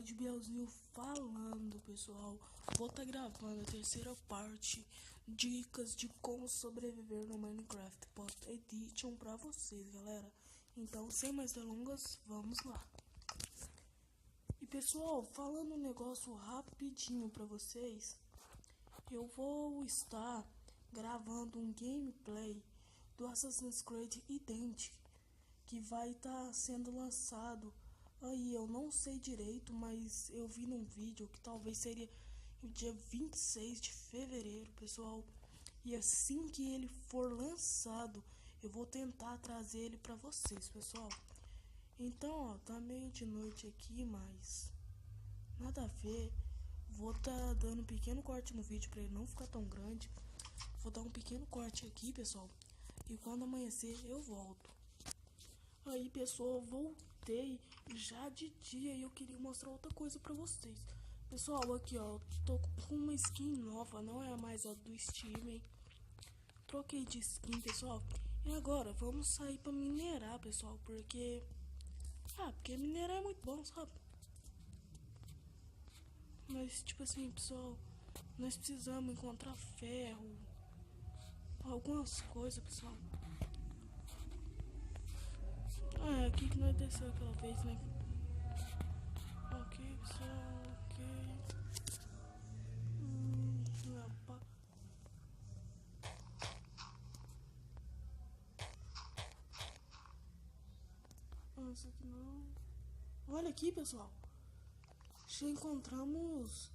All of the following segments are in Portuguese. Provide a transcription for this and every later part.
de Bielzinho falando, pessoal. Vou estar gravando a terceira parte, dicas de como sobreviver no Minecraft Post Edition pra vocês, galera. Então, sem mais delongas, vamos lá. E pessoal, falando um negócio rapidinho pra vocês, eu vou estar gravando um gameplay do Assassin's Creed Identity, que vai estar sendo lançado aí, eu não sei direito, mas eu vi num vídeo que talvez seria o dia 26 de fevereiro, pessoal. E assim que ele for lançado, eu vou tentar trazer ele pra vocês, pessoal. Então, ó, tá meio de noite aqui, mas nada a ver. Vou tá dando um pequeno corte no vídeo pra ele não ficar tão grande. Vou dar um pequeno corte aqui, pessoal. E quando amanhecer, eu volto. Aí, pessoal, voltei já de dia e eu queria mostrar outra coisa pra vocês. Pessoal, aqui, ó, tô com uma skin nova, não é mais a do Steam, hein? Troquei de skin, pessoal. E agora, vamos sair pra minerar, pessoal, porque minerar é muito bom, sabe? Mas, tipo assim, pessoal, nós precisamos encontrar ferro, algumas coisas, pessoal. Ah, é aqui que nós desceu aquela vez, né? Ok, pessoal, ok. Opa. Ah, isso aqui não. Olha aqui, pessoal. Já encontramos.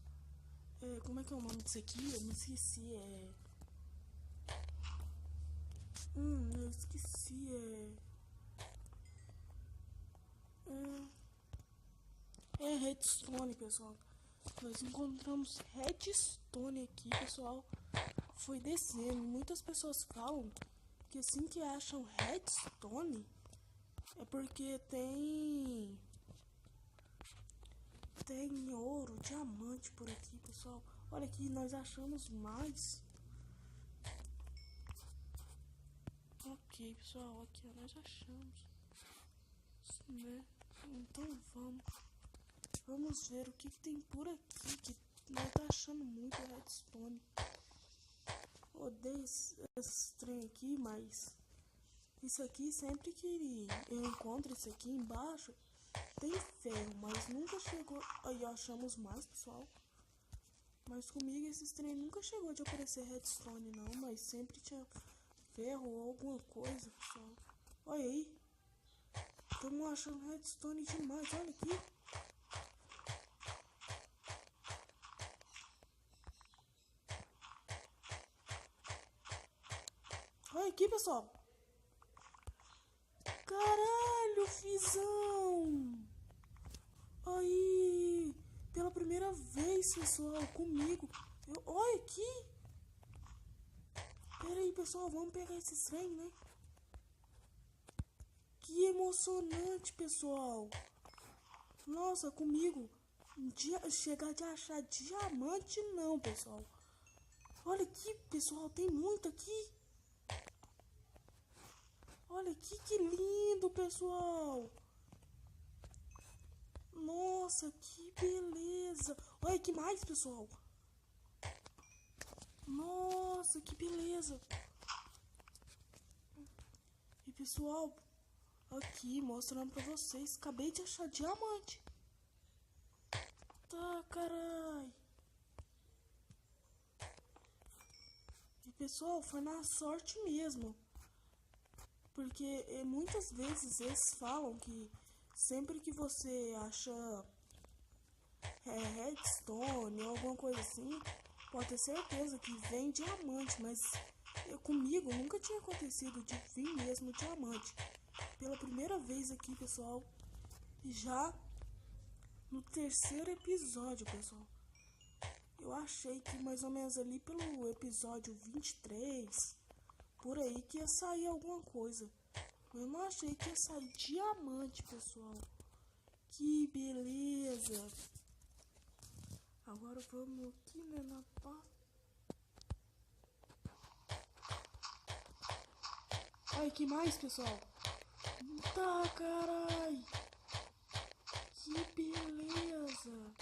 Como é que é o nome disso aqui? Eu me esqueci. Eu esqueci. Redstone, pessoal. Nós encontramos redstone aqui, pessoal. Foi descendo. Muitas pessoas falam que assim que acham redstone é porque tem ouro, diamante por aqui, pessoal. Olha aqui, nós achamos mais. Ok, pessoal, aqui ó, nós achamos, né? Então vamos ver o que tem por aqui, que nós tá achando muito redstone. Odeio esse trem aqui, mas isso aqui, sempre que eu encontro isso aqui embaixo, tem ferro, mas nunca chegou. Aí achamos mais, pessoal. Mas comigo esses trem nunca chegou de aparecer redstone não, mas sempre tinha ferro ou alguma coisa, pessoal. Olha aí. Estamos achando redstone demais, olha aqui. Olha aqui, pessoal. Caralho, Fizão. Aí, pela primeira vez, pessoal, comigo. Olha aqui. Pera aí, pessoal, vamos pegar esses trem, né? Que emocionante, pessoal. Nossa, comigo chegar de achar diamante não, pessoal. Olha aqui, pessoal, tem muito aqui. Olha aqui que lindo, pessoal. Nossa, que beleza. Olha que mais, pessoal. Nossa, que beleza. E pessoal, aqui mostrando pra vocês, acabei de achar diamante. Tá, carai. E pessoal, foi na sorte mesmo. Porque muitas vezes eles falam que sempre que você acha redstone ou alguma coisa assim, pode ter certeza que vem diamante, mas comigo nunca tinha acontecido de vir mesmo diamante. Pela primeira vez aqui, pessoal, já no terceiro episódio, pessoal. Eu achei que mais ou menos ali pelo episódio 23, por aí, que ia sair alguma coisa. Eu não achei que ia sair diamante, pessoal. Que beleza. Agora vamos aqui, né, na pá. Ai, que mais, pessoal? Tá, carai. Que beleza. beleza.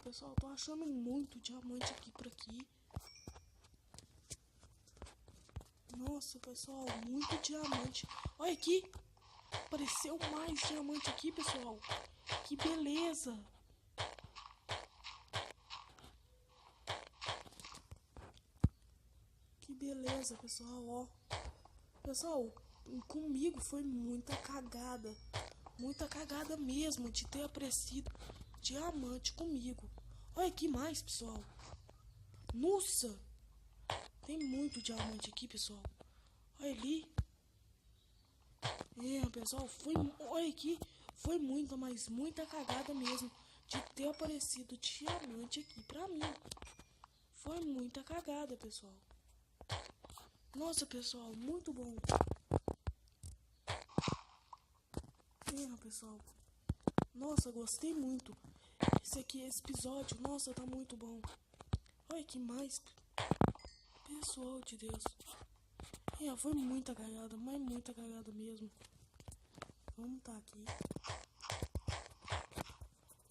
Pessoal, tô achando muito diamante aqui por aqui. Nossa, pessoal, muito diamante. Olha aqui, apareceu mais diamante aqui, pessoal. Que beleza. Que beleza, pessoal, ó. Pessoal, comigo foi muita cagada. Muita cagada mesmo de ter aparecido diamante comigo. Olha aqui mais, pessoal. Nossa, tem muito diamante aqui, pessoal. Olha ali. Pessoal, olha aqui. Foi muita, mas muita cagada mesmo de ter aparecido diamante aqui pra mim. Foi muita cagada, pessoal. Nossa, pessoal, muito bom. Pessoal. Nossa, gostei muito. Esse episódio, nossa, tá muito bom. Olha que mais, pessoal de Deus. Foi muita cagada, mas muita cagada mesmo. Vamos tá aqui.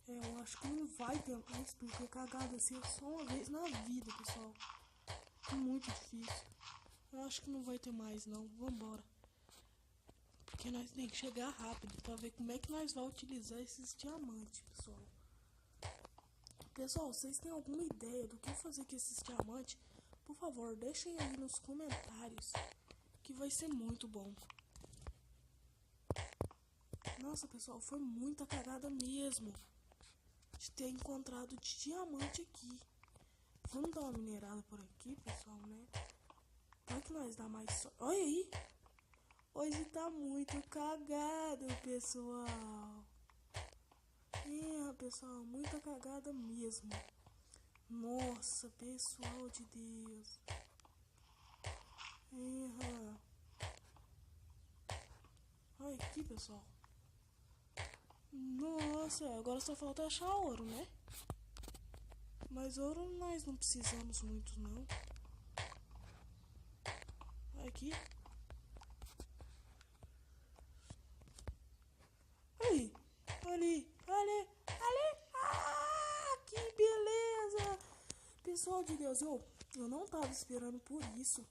Eu acho que não vai ter mais, porque cagada assim é só uma vez na vida, pessoal. É muito difícil. Eu acho que não vai ter mais, não. Vambora. Porque nós tem que chegar rápido pra ver como é que nós vamos utilizar esses diamantes, pessoal. Pessoal, vocês têm alguma ideia do que fazer com esses diamantes? Por favor, deixem aí nos comentários, que vai ser muito bom. Nossa, pessoal, foi muita cagada mesmo de ter encontrado de diamante aqui. Vamos dar uma minerada por aqui, pessoal, né? Vai que nós dá mais sorte. Olha aí! Hoje tá muito cagado, pessoal. Pessoal, muita cagada mesmo. Nossa, pessoal de Deus. Olha aqui, pessoal. Nossa, agora só falta achar ouro, né? Mas ouro nós não precisamos muito, não. Olha aqui. Aí, ali. Ah, que beleza! Pessoal de Deus, eu não tava esperando por isso.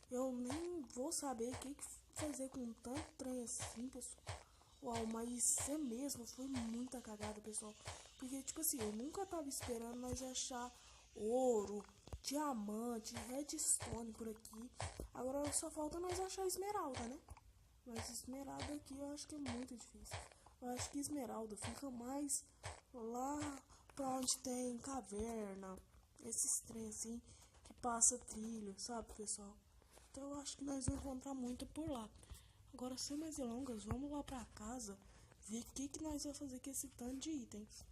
Eu nem vou saber o que fazer com tanto trem assim, pessoal. Uau, mas é mesmo, foi muita cagada, pessoal. Porque, tipo assim, eu nunca tava esperando nós achar ouro, diamante, redstone por aqui. Agora só falta nós achar esmeralda, né? Mas esmeralda aqui eu acho que é muito difícil. Eu acho que esmeralda fica mais lá pra onde tem caverna, esses trem assim, que passa trilho, sabe, pessoal? Então eu acho que nós vamos encontrar muito por lá. Agora, sem mais delongas, vamos lá pra casa ver o que nós vamos fazer com esse tanto de itens.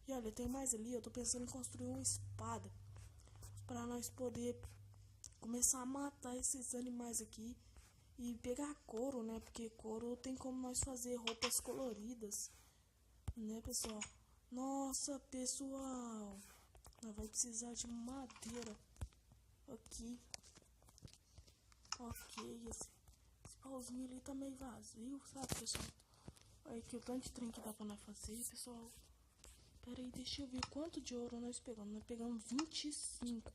E olha, tem mais ali, eu tô pensando em construir uma espada pra nós poder começar a matar esses animais aqui e pegar couro, né? Porque couro tem como nós fazer roupas coloridas, né, pessoal? Nossa, pessoal, nós vai precisar de madeira aqui. Ok, esse pauzinho ali tá meio vazio, sabe, pessoal? Olha aqui o tanto de trem que dá pra nós fazer, pessoal. Pera aí, deixa eu ver quanto de ouro nós pegamos. Nós pegamos 25.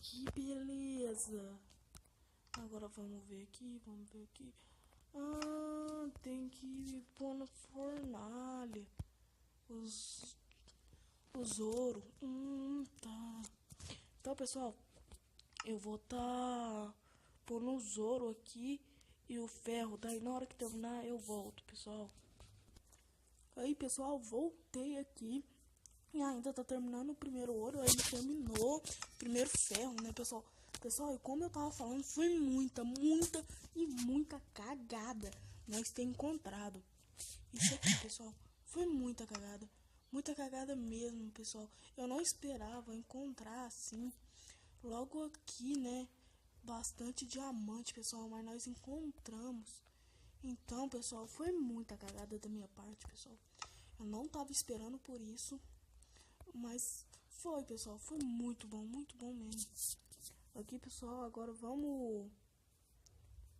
Que beleza. Agora vamos ver aqui, tem que pôr na fornalha os ouro. Tá. Então, pessoal, eu vou pondo os ouro aqui e o ferro. Daí na hora que terminar eu volto, pessoal. Aí, pessoal, voltei aqui. E ainda tá terminando o primeiro ouro. Aí terminou o primeiro ferro, né, pessoal? Pessoal, e como eu tava falando, foi muita cagada nós ter encontrado isso aqui, pessoal. Foi muita cagada. Muita cagada mesmo, pessoal. Eu não esperava encontrar assim, logo aqui, né? Bastante diamante, pessoal. Mas nós encontramos. Então, pessoal, foi muita cagada da minha parte, pessoal. Eu não tava esperando por isso. Mas foi, pessoal. Foi muito bom mesmo. Aqui, pessoal, agora vamos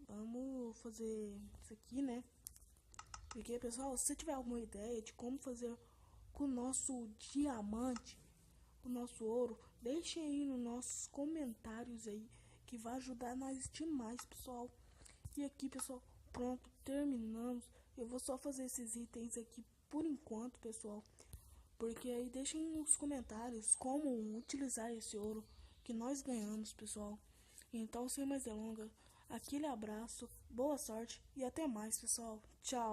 vamos fazer isso aqui, né? Porque, pessoal, se você tiver alguma ideia de como fazer com o nosso diamante, o nosso ouro, deixem aí nos nossos comentários aí, que vai ajudar nós demais, pessoal. E aqui, pessoal, pronto, terminamos. Eu vou só fazer esses itens aqui por enquanto, pessoal. Porque aí deixem nos comentários como utilizar esse ouro que nós ganhamos, pessoal. Então, sem mais delongas, aquele abraço, boa sorte e até mais, pessoal. Tchau!